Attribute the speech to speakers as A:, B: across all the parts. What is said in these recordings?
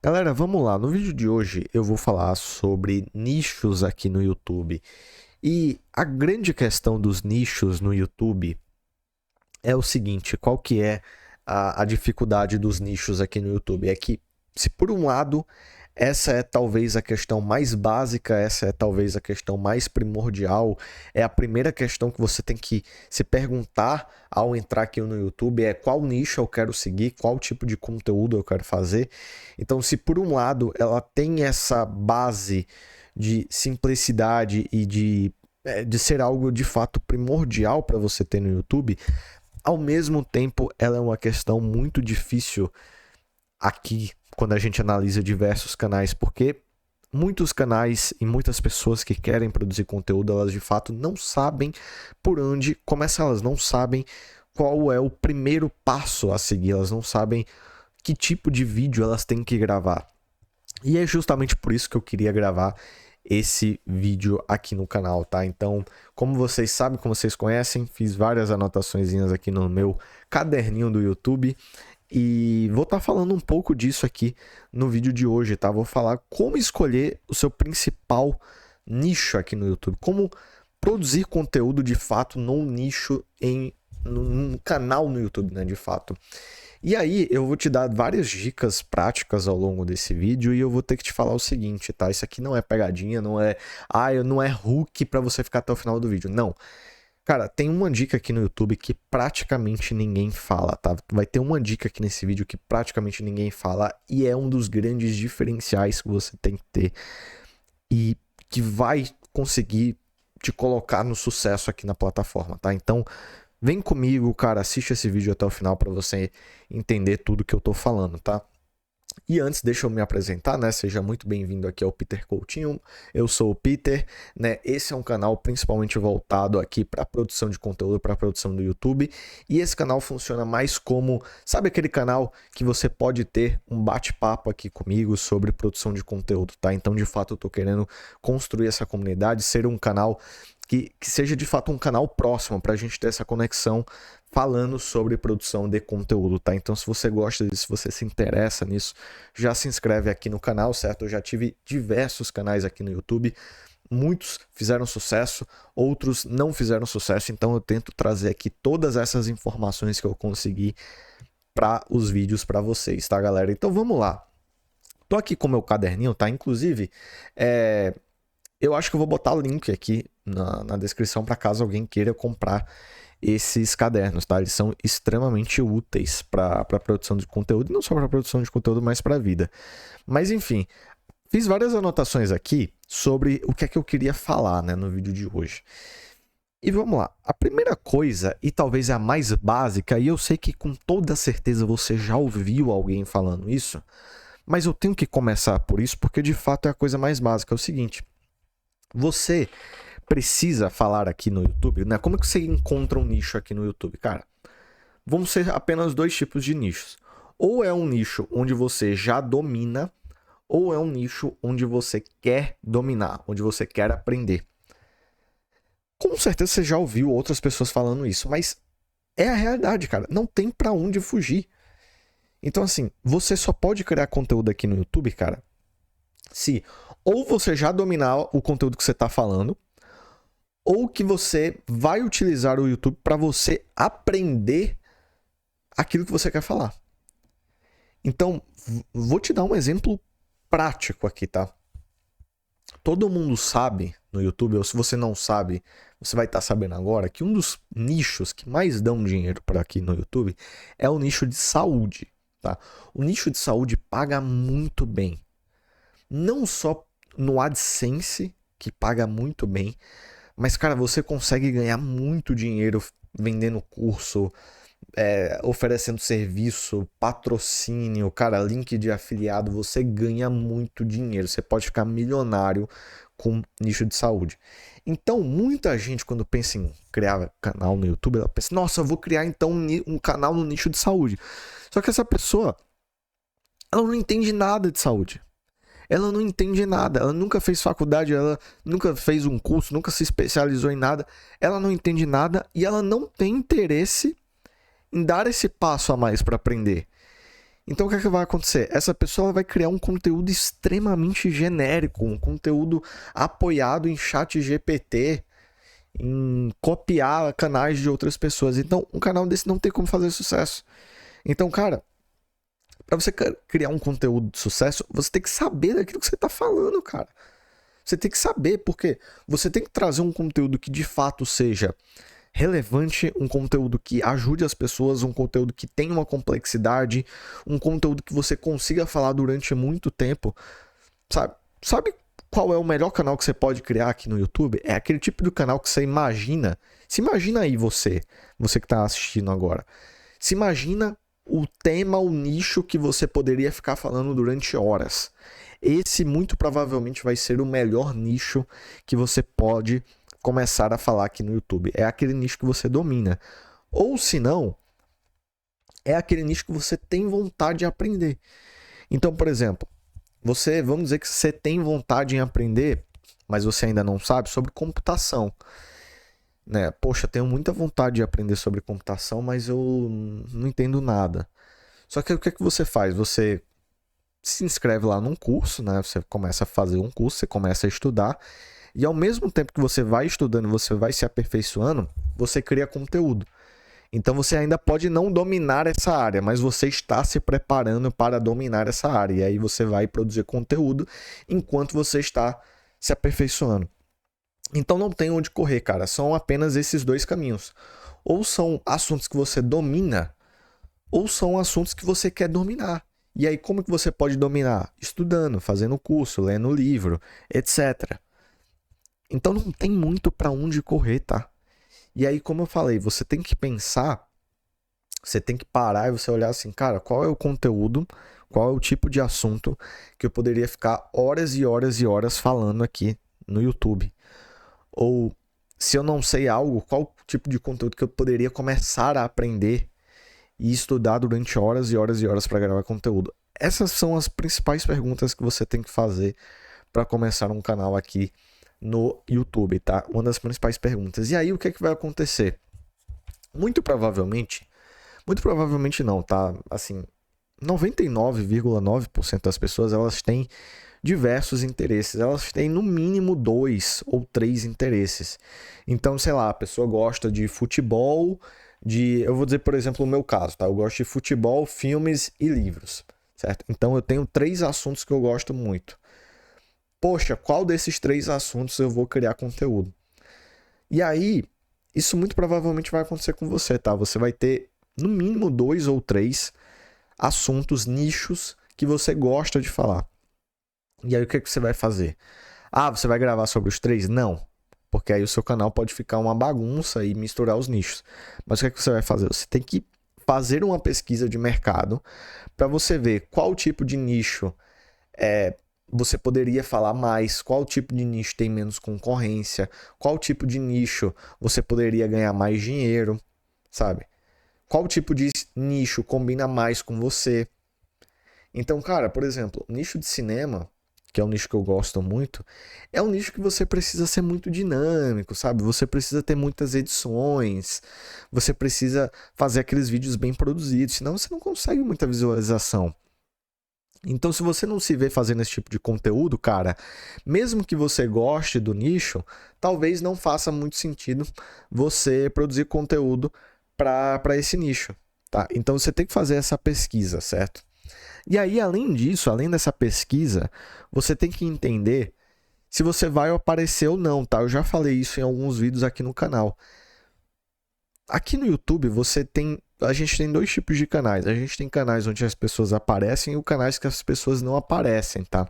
A: Galera, vamos lá. No vídeo de hoje eu vou falar sobre nichos aqui no YouTube. E a grande questão dos nichos no YouTube é o seguinte: qual que é a dificuldade dos nichos aqui no YouTube? É que, se por um lado, essa é talvez a questão mais básica, essa é talvez a questão mais primordial, é a primeira questão que você tem que se perguntar ao entrar aqui no YouTube, é qual nicho eu quero seguir, qual tipo de conteúdo eu quero fazer. Então, se por um lado ela tem essa base de simplicidade e de ser algo de fato primordial para você ter no YouTube, ao mesmo tempo ela é uma questão muito difícil aqui quando a gente analisa diversos canais, porque muitos canais e muitas pessoas que querem produzir conteúdo, elas de fato não sabem por onde começar, elas não sabem qual é o primeiro passo a seguir, elas não sabem que tipo de vídeo elas têm que gravar. E é justamente por isso que eu queria gravar esse vídeo aqui no canal, tá? Então, como vocês sabem, como vocês conhecem, fiz várias anotaçõezinhas aqui no meu caderninho do YouTube e vou estar falando um pouco disso aqui no vídeo de hoje, tá? Vou falar como escolher o seu principal nicho aqui no YouTube, como produzir conteúdo de fato num nicho num canal no YouTube, né, de fato. E aí eu vou te dar várias dicas práticas ao longo desse vídeo e eu vou ter que te falar o seguinte, tá? Isso aqui não é pegadinha, não é hook para você ficar até o final do vídeo. Não. Cara, tem uma dica aqui no YouTube que praticamente ninguém fala, tá? Vai ter uma dica aqui nesse vídeo que praticamente ninguém fala e é um dos grandes diferenciais que você tem que ter e que vai conseguir te colocar no sucesso aqui na plataforma, tá? Então, vem comigo, cara, assiste esse vídeo até o final para você entender tudo que eu tô falando, tá? E antes, deixa eu me apresentar, né? Seja muito bem-vindo aqui ao Peter Coutinho. Eu sou o Peter, né? Esse é um canal principalmente voltado aqui para produção de conteúdo, para produção do YouTube. E esse canal funciona mais como, sabe aquele canal que você pode ter um bate-papo aqui comigo sobre produção de conteúdo, tá? Então, de fato, eu tô querendo construir essa comunidade, ser um canal que seja de fato um canal próximo para a gente ter essa conexão falando sobre produção de conteúdo, tá? Então, se você gosta disso, se você se interessa nisso, já se inscreve aqui no canal, certo? Eu já tive diversos canais aqui no YouTube, muitos fizeram sucesso, outros não fizeram sucesso, então eu tento trazer aqui todas essas informações que eu consegui para os vídeos para vocês, tá, galera? Então, vamos lá. Tô aqui com o meu caderninho, tá? Inclusive, eu acho que eu vou botar o link aqui na descrição para caso alguém queira comprar esses cadernos, tá? Eles são extremamente úteis para a produção de conteúdo, não só para a produção de conteúdo, mas para a vida. Mas enfim, fiz várias anotações aqui sobre o que é que eu queria falar, né, no vídeo de hoje. E vamos lá. A primeira coisa, e talvez é a mais básica, e eu sei que com toda certeza você já ouviu alguém falando isso, mas eu tenho que começar por isso porque de fato é a coisa mais básica. É o seguinte: você precisa falar aqui no YouTube, né? Como é que você encontra um nicho aqui no YouTube? Cara, vão ser apenas dois tipos de nichos. Ou é um nicho onde você já domina, ou é um nicho onde você quer dominar, onde você quer aprender. Com certeza você já ouviu outras pessoas falando isso, mas é a realidade, cara. Não tem pra onde fugir. Então, assim, você só pode criar conteúdo aqui no YouTube, cara, se ou você já dominar o conteúdo que você tá falando, ou que você vai utilizar o YouTube para você aprender aquilo que você quer falar. Então, vou te dar um exemplo prático aqui, tá? Todo mundo sabe no YouTube, ou se você não sabe, você vai estar sabendo agora, que um dos nichos que mais dão dinheiro para aqui no YouTube é o nicho de saúde, tá? O nicho de saúde paga muito bem. Não só no AdSense, que paga muito bem, mas, cara, você consegue ganhar muito dinheiro vendendo curso, oferecendo serviço, patrocínio, cara, link de afiliado. Você ganha muito dinheiro. Você pode ficar milionário com nicho de saúde. Então, muita gente, quando pensa em criar canal no YouTube, ela pensa: nossa, eu vou criar então um canal no nicho de saúde. Só que essa pessoa, ela não entende nada de saúde. Ela não entende nada, ela nunca fez faculdade, ela nunca fez um curso, nunca se especializou em nada, ela não entende nada e ela não tem interesse em dar esse passo a mais para aprender. Então o que é que vai acontecer? Essa pessoa vai criar um conteúdo extremamente genérico, um conteúdo apoiado em chat GPT, em copiar canais de outras pessoas. Então um canal desse não tem como fazer sucesso. Então, cara, para você criar um conteúdo de sucesso, você tem que saber daquilo que você está falando, cara. Você tem que saber, porque você tem que trazer um conteúdo que de fato seja relevante, um conteúdo que ajude as pessoas, um conteúdo que tenha uma complexidade, um conteúdo que você consiga falar durante muito tempo, sabe qual é o melhor canal que você pode criar aqui no YouTube? É aquele tipo de canal que você imagina. Se imagina aí você que está assistindo agora. Se imagina o tema, o nicho que você poderia ficar falando durante horas. Esse muito provavelmente vai ser o melhor nicho que você pode começar a falar aqui no YouTube. É aquele nicho que você domina. Ou se não, é aquele nicho que você tem vontade de aprender. Então, por exemplo, vamos dizer que você tem vontade em aprender, mas você ainda não sabe sobre computação. Né? Poxa, tenho muita vontade de aprender sobre computação, mas eu não entendo nada. Só que o que é que você faz? Você se inscreve lá num curso, né? Você começa a fazer um curso, você começa a estudar, e ao mesmo tempo que você vai estudando, você vai se aperfeiçoando, você cria conteúdo. Então você ainda pode não dominar essa área, mas você está se preparando para dominar essa área. E aí você vai produzir conteúdo enquanto você está se aperfeiçoando. Então não tem onde correr, cara. São apenas esses dois caminhos. Ou são assuntos que você domina, ou são assuntos que você quer dominar. E aí como que você pode dominar? Estudando, fazendo curso, lendo livro, etc. Então não tem muito para onde correr, tá? E aí, como eu falei, você tem que pensar, você tem que parar e você olhar assim, cara, qual é o conteúdo, qual é o tipo de assunto que eu poderia ficar horas e horas e horas falando aqui no YouTube? Ou se eu não sei algo, qual tipo de conteúdo que eu poderia começar a aprender e estudar durante horas e horas e horas para gravar conteúdo? Essas são as principais perguntas que você tem que fazer para começar um canal aqui no YouTube, tá? Uma das principais perguntas. E aí, o que é que vai acontecer? Muito provavelmente não, tá? Assim, 99,9% das pessoas, elas têm diversos interesses. Elas têm no mínimo 2 ou 3 interesses. Então, sei lá, a pessoa gosta de futebol, eu vou dizer, por exemplo, o meu caso, tá? Eu gosto de futebol, filmes e livros, certo? Então, eu tenho 3 assuntos que eu gosto muito. Poxa, qual desses 3 assuntos eu vou criar conteúdo? E aí, isso muito provavelmente vai acontecer com você, tá? Você vai ter, no mínimo, 2 ou 3 assuntos, nichos, que você gosta de falar. E aí, o que é que você vai fazer? Ah, você vai gravar sobre os 3? Não. Porque aí o seu canal pode ficar uma bagunça e misturar os nichos. Mas o que é que você vai fazer? Você tem que fazer uma pesquisa de mercado para você ver qual tipo de nicho você poderia falar mais, qual tipo de nicho tem menos concorrência, qual tipo de nicho você poderia ganhar mais dinheiro, sabe? Qual tipo de nicho combina mais com você. Então, cara, por exemplo, nicho de cinema, que é um nicho que eu gosto muito, é um nicho que você precisa ser muito dinâmico, sabe? Você precisa ter muitas edições, você precisa fazer aqueles vídeos bem produzidos, senão você não consegue muita visualização. Então, se você não se vê fazendo esse tipo de conteúdo, cara, mesmo que você goste do nicho, talvez não faça muito sentido você produzir conteúdo para esse nicho, tá? Então, você tem que fazer essa pesquisa, certo? E aí, além disso, além dessa pesquisa, você tem que entender se você vai aparecer ou não, tá? Eu já falei isso em alguns vídeos aqui no canal. Aqui no YouTube, a gente tem 2 tipos de canais. A gente tem canais onde as pessoas aparecem e canais que as pessoas não aparecem, tá?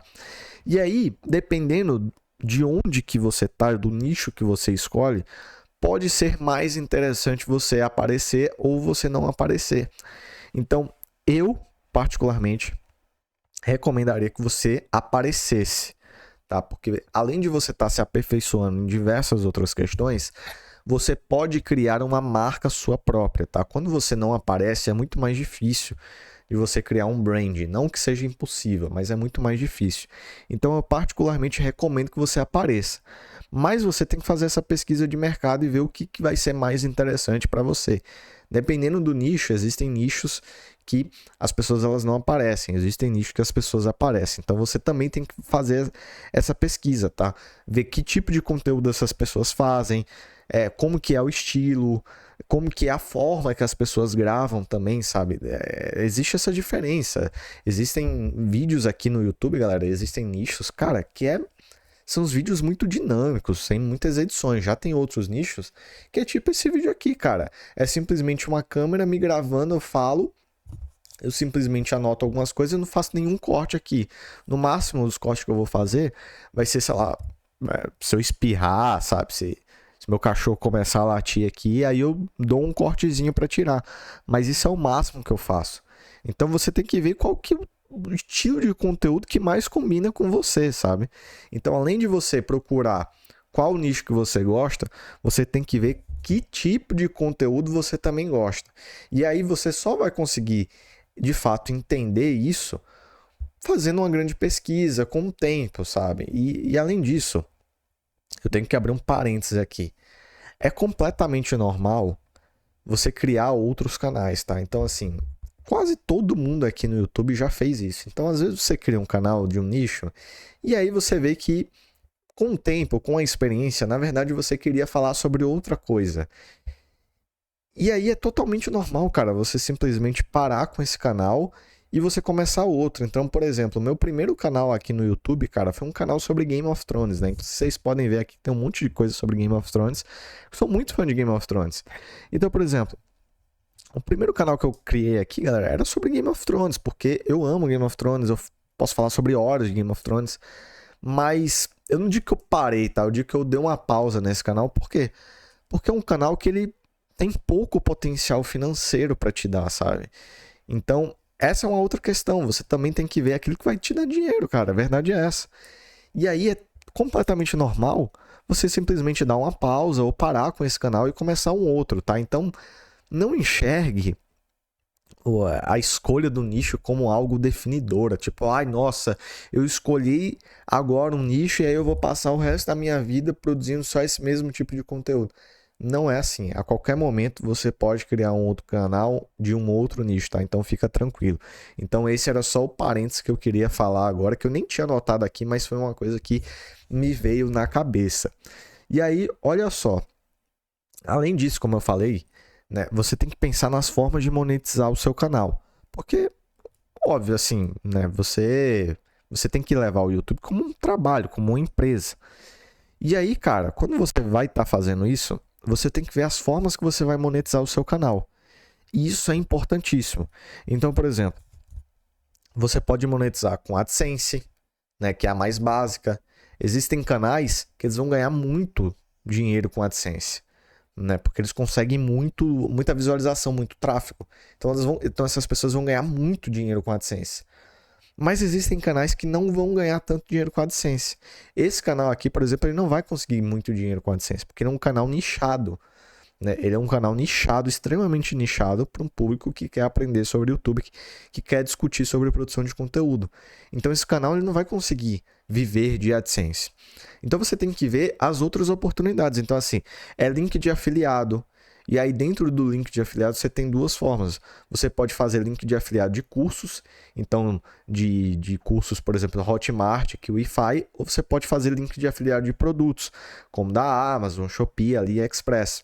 A: E aí, dependendo de onde que você tá, do nicho que você escolhe, pode ser mais interessante você aparecer ou você não aparecer. Então, eu, particularmente, recomendaria que você aparecesse, tá? Porque além de você estar se aperfeiçoando em diversas outras questões, você pode criar uma marca sua própria, tá? Quando você não aparece, é muito mais difícil de você criar um brand. Não que seja impossível, mas é muito mais difícil. Então, eu particularmente recomendo que você apareça. Mas você tem que fazer essa pesquisa de mercado e ver o que vai ser mais interessante para você. Dependendo do nicho, existem nichos que as pessoas elas não aparecem, existem nichos que as pessoas aparecem. Então você também tem que fazer essa pesquisa, tá? Ver que tipo de conteúdo essas pessoas fazem, como que é o estilo, como que é a forma que as pessoas gravam também, sabe? Existe essa diferença. Existem vídeos aqui no YouTube, galera, existem nichos, cara, são os vídeos muito dinâmicos, sem muitas edições. Já tem outros nichos que é tipo esse vídeo aqui, cara. É simplesmente uma câmera me gravando, eu falo, eu simplesmente anoto algumas coisas e não faço nenhum corte aqui. No máximo, os cortes que eu vou fazer vai ser, sei lá, se eu espirrar, sabe? Se meu cachorro começar a latir aqui, aí eu dou um cortezinho para tirar. Mas isso é o máximo que eu faço. Então você tem que ver qual que é o estilo de conteúdo que mais combina com você, sabe? Então, além de você procurar qual nicho que você gosta, você tem que ver que tipo de conteúdo você também gosta. E aí você só vai conseguir, de fato, entender isso fazendo uma grande pesquisa, com o tempo, sabe? E além disso, eu tenho que abrir um parênteses aqui. É completamente normal você criar outros canais, tá? Então, assim, quase todo mundo aqui no YouTube já fez isso. Então, às vezes você cria um canal de um nicho e aí você vê que com o tempo, com a experiência, na verdade você queria falar sobre outra coisa. E aí é totalmente normal, cara, você simplesmente parar com esse canal e você começar outro. Então, por exemplo, o meu primeiro canal aqui no YouTube, cara, foi um canal sobre Game of Thrones, né? Então, vocês podem ver aqui que tem um monte de coisa sobre Game of Thrones. Eu sou muito fã de Game of Thrones. Então, por exemplo, o primeiro canal que eu criei aqui, galera, era sobre Game of Thrones, porque eu amo Game of Thrones, eu posso falar sobre horas de Game of Thrones, mas eu não digo que eu parei, tá? Eu digo que eu dei uma pausa nesse canal, por quê? Porque é um canal que ele tem pouco potencial financeiro para te dar, sabe? Então, essa é uma outra questão. Você também tem que ver aquilo que vai te dar dinheiro, cara. A verdade é essa. E aí é completamente normal você simplesmente dar uma pausa ou parar com esse canal e começar um outro, tá? Então, não enxergue a escolha do nicho como algo definidora. Tipo, ai, nossa, eu escolhi agora um nicho e aí eu vou passar o resto da minha vida produzindo só esse mesmo tipo de conteúdo. Não é assim. A qualquer momento você pode criar um outro canal de um outro nicho, tá? Então fica tranquilo. Então esse era só o parênteses que eu queria falar agora, que eu nem tinha anotado aqui, mas foi uma coisa que me veio na cabeça. E aí, olha só. Além disso, como eu falei, né, você tem que pensar nas formas de monetizar o seu canal. Porque, óbvio, assim, né, você tem que levar o YouTube como um trabalho, como uma empresa. E aí, cara, quando você vai estar fazendo isso, você tem que ver as formas que você vai monetizar o seu canal. E isso é importantíssimo. Então, por exemplo, você pode monetizar com AdSense, né, que é a mais básica. Existem canais que eles vão ganhar muito dinheiro com AdSense, né, porque eles conseguem muita visualização, muito tráfego. Então essas pessoas vão ganhar muito dinheiro com AdSense. Mas existem canais que não vão ganhar tanto dinheiro com a AdSense. Esse canal aqui, por exemplo, ele não vai conseguir muito dinheiro com a AdSense, porque ele é um canal nichado, né? Ele é um canal nichado, extremamente nichado para um público que quer aprender sobre YouTube, que quer discutir sobre produção de conteúdo. Então esse canal ele não vai conseguir viver de AdSense. Então você tem que ver as outras oportunidades. Então assim, é link de afiliado. E aí dentro do link de afiliado você tem duas formas. Você pode fazer link de afiliado de cursos, então de cursos, por exemplo, Hotmart, Kiwify, ou você pode fazer link de afiliado de produtos, como da Amazon, Shopee, AliExpress.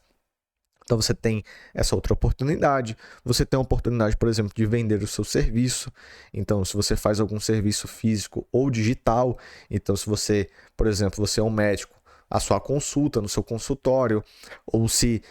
A: Então você tem essa outra oportunidade. Você tem a oportunidade, por exemplo, de vender o seu serviço. Então, se você faz algum serviço físico ou digital, então se você, por exemplo, você é um médico, a sua consulta no seu consultório, ou se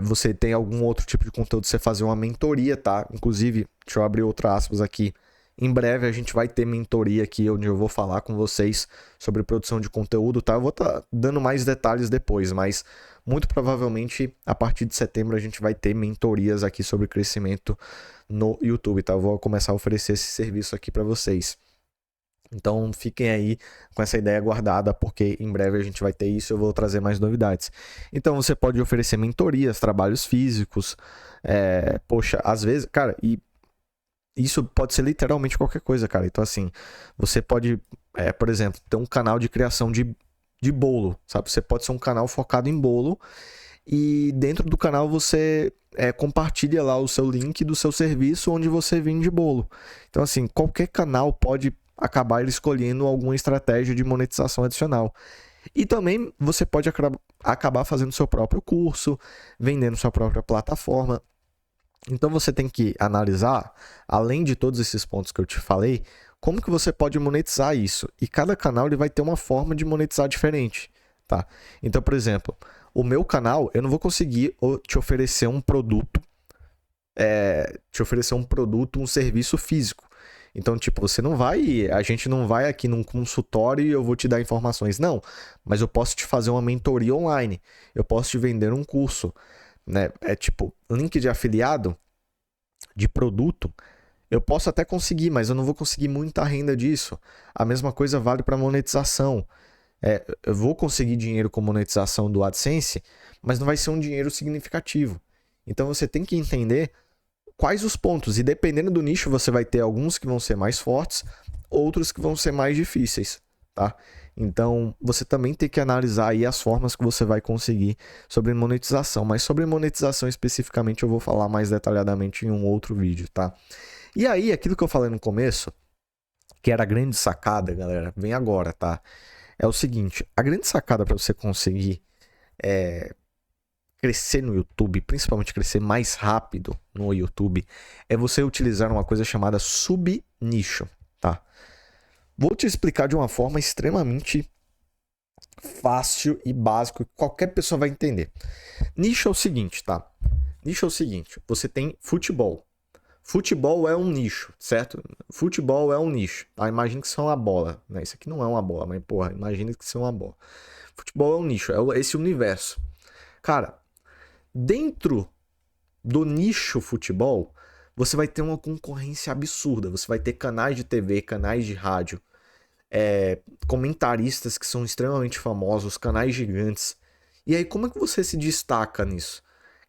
A: você tem algum outro tipo de conteúdo, você fazer uma mentoria, tá? Inclusive, deixa eu abrir outra aspas aqui. Em breve a gente vai ter mentoria aqui, onde eu vou falar com vocês sobre produção de conteúdo, tá? Eu vou estar dando mais detalhes depois, mas muito provavelmente a partir de setembro a gente vai ter mentorias aqui sobre crescimento no YouTube, tá? Eu vou começar a oferecer esse serviço aqui para vocês. Então fiquem aí com essa ideia guardada, porque em breve a gente vai ter isso e eu vou trazer mais novidades. Então você pode oferecer mentorias, trabalhos físicos, poxa, às vezes, cara, e isso pode ser literalmente qualquer coisa, cara. Então assim, você pode, por exemplo, ter um canal de criação de bolo, sabe? Você pode ser um canal focado em bolo e dentro do canal você compartilha lá o seu link do seu serviço onde você vende bolo. Então, assim, qualquer canal pode acabar escolhendo alguma estratégia de monetização adicional. E também você pode acabar fazendo seu próprio curso, vendendo sua própria plataforma. Então você tem que analisar, além de todos esses pontos que eu te falei, como que você pode monetizar isso. E cada canal ele vai ter uma forma de monetizar diferente, tá? Então, por exemplo, o meu canal, eu não vou conseguir te oferecer um produto, um serviço físico. Então, tipo, a gente não vai aqui num consultório e eu vou te dar informações. Não, mas eu posso te fazer uma mentoria online. Eu posso te vender um curso, né? É tipo, link de afiliado, de produto, eu posso até conseguir, mas eu não vou conseguir muita renda disso. A mesma coisa vale para monetização. Eu vou conseguir dinheiro com monetização do AdSense, mas não vai ser um dinheiro significativo. Então, você tem que entender quais os pontos, e dependendo do nicho você vai ter alguns que vão ser mais fortes, outros que vão ser mais difíceis, tá? Então você também tem que analisar aí as formas que você vai conseguir sobre monetização, mas sobre monetização especificamente eu vou falar mais detalhadamente em um outro vídeo, tá? E aí, aquilo que eu falei no começo, que era a grande sacada, galera, vem agora, tá? É o seguinte, a grande sacada para você conseguir crescer no YouTube, principalmente crescer mais rápido no YouTube, é você utilizar uma coisa chamada subnicho, tá? Vou te explicar de uma forma extremamente fácil e básica que qualquer pessoa vai entender. Nicho é o seguinte, tá? Nicho é o seguinte, você tem futebol. Futebol é um nicho, certo? Futebol é um nicho. Tá? Imagina que isso é uma bola, né? Isso aqui não é uma bola, mas porra, imagina que isso é uma bola. Futebol é um nicho, é esse universo. Cara, dentro do nicho futebol, você vai ter uma concorrência absurda. Você vai ter canais de TV, canais de rádio, comentaristas que são extremamente famosos, canais gigantes. E aí, como é que você se destaca nisso?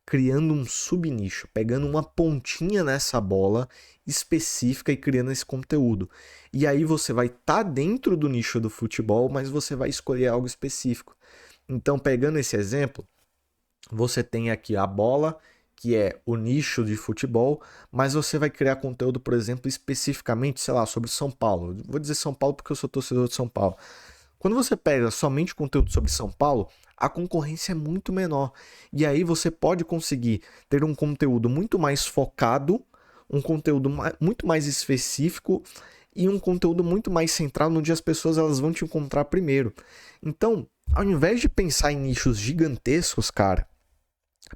A: Criando um subnicho, pegando uma pontinha nessa bola específica e criando esse conteúdo. E aí você vai estar dentro do nicho do futebol, mas você vai escolher algo específico. Então, pegando esse exemplo, você tem aqui a bola, que é o nicho de futebol, mas você vai criar conteúdo, por exemplo, especificamente, sei lá, sobre São Paulo. Vou dizer São Paulo porque eu sou torcedor de São Paulo. Quando você pega somente conteúdo sobre São Paulo, a concorrência é muito menor. E aí você pode conseguir ter um conteúdo muito mais focado, um conteúdo muito mais específico e um conteúdo muito mais centrado onde as pessoas elas vão te encontrar primeiro. Então, ao invés de pensar em nichos gigantescos, cara,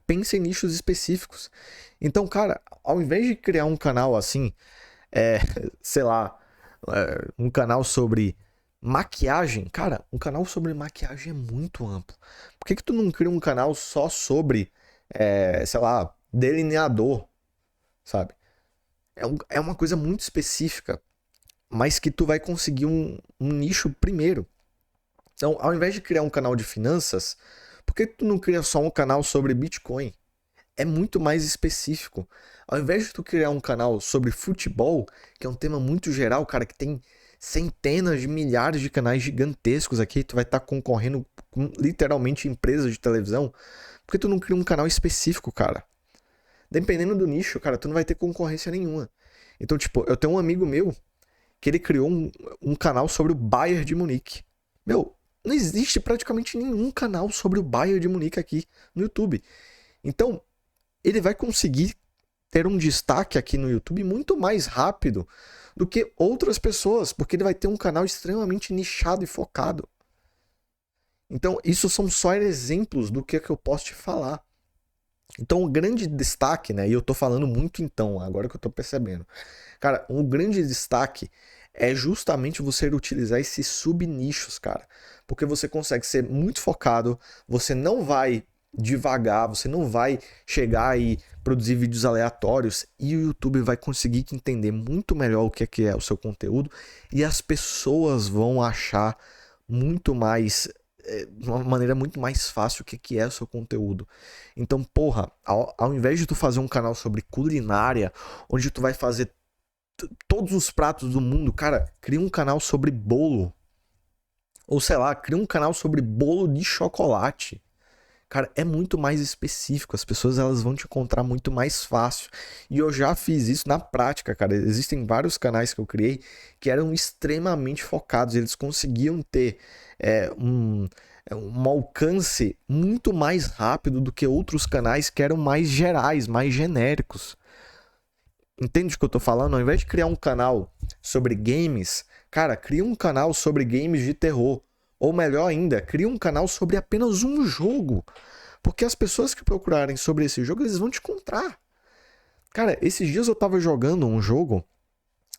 A: pense em nichos específicos. Então, cara, ao invés de criar um canal assim, sei lá, um canal sobre maquiagem, cara, um canal sobre maquiagem é muito amplo. Por que tu não cria um canal só sobre, sei lá, delineador, sabe? É uma coisa muito específica, mas que tu vai conseguir um nicho primeiro. Então, ao invés de criar um canal de finanças, por que tu não cria só um canal sobre Bitcoin? É muito mais específico. Ao invés de tu criar um canal sobre futebol, que é um tema muito geral, cara, que tem centenas de milhares de canais gigantescos aqui, tu vai estar concorrendo com literalmente empresas de televisão, por que tu não cria um canal específico, cara? Dependendo do nicho, cara, tu não vai ter concorrência nenhuma. Então, tipo, eu tenho um amigo meu que ele criou um canal sobre o Bayern de Munique. Meu, não existe praticamente nenhum canal sobre o Bayern de Munique aqui no YouTube. Então, ele vai conseguir ter um destaque aqui no YouTube muito mais rápido do que outras pessoas, porque ele vai ter um canal extremamente nichado e focado. Então, isso são só exemplos do que eu posso te falar. Então, o grande destaque, né? E eu tô falando muito então, agora que eu tô percebendo. Cara, um grande destaque é justamente você utilizar esses subnichos, cara. Porque você consegue ser muito focado, você não vai devagar, você não vai chegar e produzir vídeos aleatórios e o YouTube vai conseguir entender muito melhor o que é o seu conteúdo e as pessoas vão achar muito mais de uma maneira muito mais fácil o que é o seu conteúdo. Então, porra, ao invés de tu fazer um canal sobre culinária, onde tu vai fazer todos os pratos do mundo, cara, cria um canal sobre bolo. Ou sei lá, cria um canal sobre bolo de chocolate. cara, é muito mais específico. As pessoas elas vão te encontrar muito mais fácil. E eu já fiz isso na prática, cara. Existem vários canais que eu criei que eram extremamente focados. Eles conseguiam ter um alcance muito mais rápido do que outros canais que eram mais gerais, mais genéricos. Entende o que eu tô falando? Ao invés de criar um canal sobre games, cara, cria um canal sobre games de terror. Ou melhor ainda, cria um canal sobre apenas um jogo. Porque as pessoas que procurarem sobre esse jogo, eles vão te encontrar. Cara, esses dias eu tava jogando um jogo, não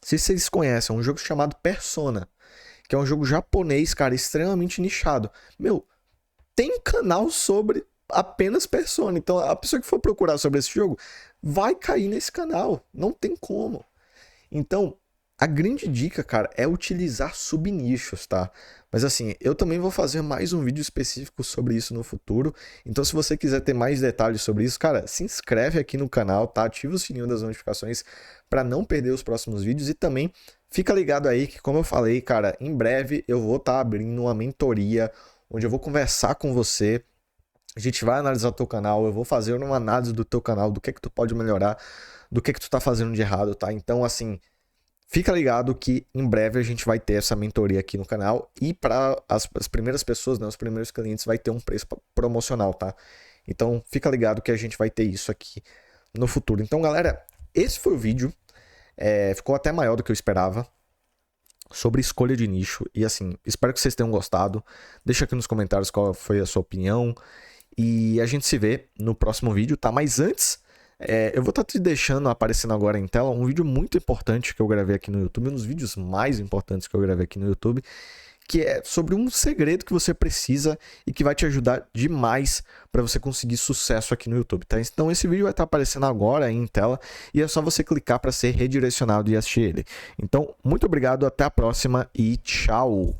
A: sei se vocês conhecem, um jogo chamado Persona. Que é um jogo japonês, cara, extremamente nichado. Meu, tem canal sobre apenas Persona. Então a pessoa que for procurar sobre esse jogo vai cair nesse canal. Não tem como. Então, a grande dica, cara, é utilizar subnichos, tá? Mas assim, eu também vou fazer mais um vídeo específico sobre isso no futuro. Então, se você quiser ter mais detalhes sobre isso, cara, se inscreve aqui no canal, tá? Ativa o sininho das notificações para não perder os próximos vídeos e também fica ligado aí que, como eu falei, cara, em breve eu vou estar abrindo uma mentoria onde eu vou conversar com você. A gente vai analisar o teu canal, eu vou fazer uma análise do teu canal, do que tu pode melhorar, do que tu tá fazendo de errado, tá? Então, assim, fica ligado que em breve a gente vai ter essa mentoria aqui no canal e para as primeiras pessoas, né, os primeiros clientes, vai ter um preço promocional, tá? Então, fica ligado que a gente vai ter isso aqui no futuro. Então, galera, esse foi o vídeo. Ficou até maior do que eu esperava sobre escolha de nicho. E assim, espero que vocês tenham gostado. Deixa aqui nos comentários qual foi a sua opinião. E a gente se vê no próximo vídeo, tá? Mas antes, eu vou estar te deixando aparecendo agora em tela um vídeo muito importante que eu gravei aqui no YouTube, um dos vídeos mais importantes que eu gravei aqui no YouTube, que é sobre um segredo que você precisa e que vai te ajudar demais para você conseguir sucesso aqui no YouTube, tá? Então esse vídeo vai estar aparecendo agora aí em tela e é só você clicar para ser redirecionado e assistir ele. Então, muito obrigado, até a próxima e tchau!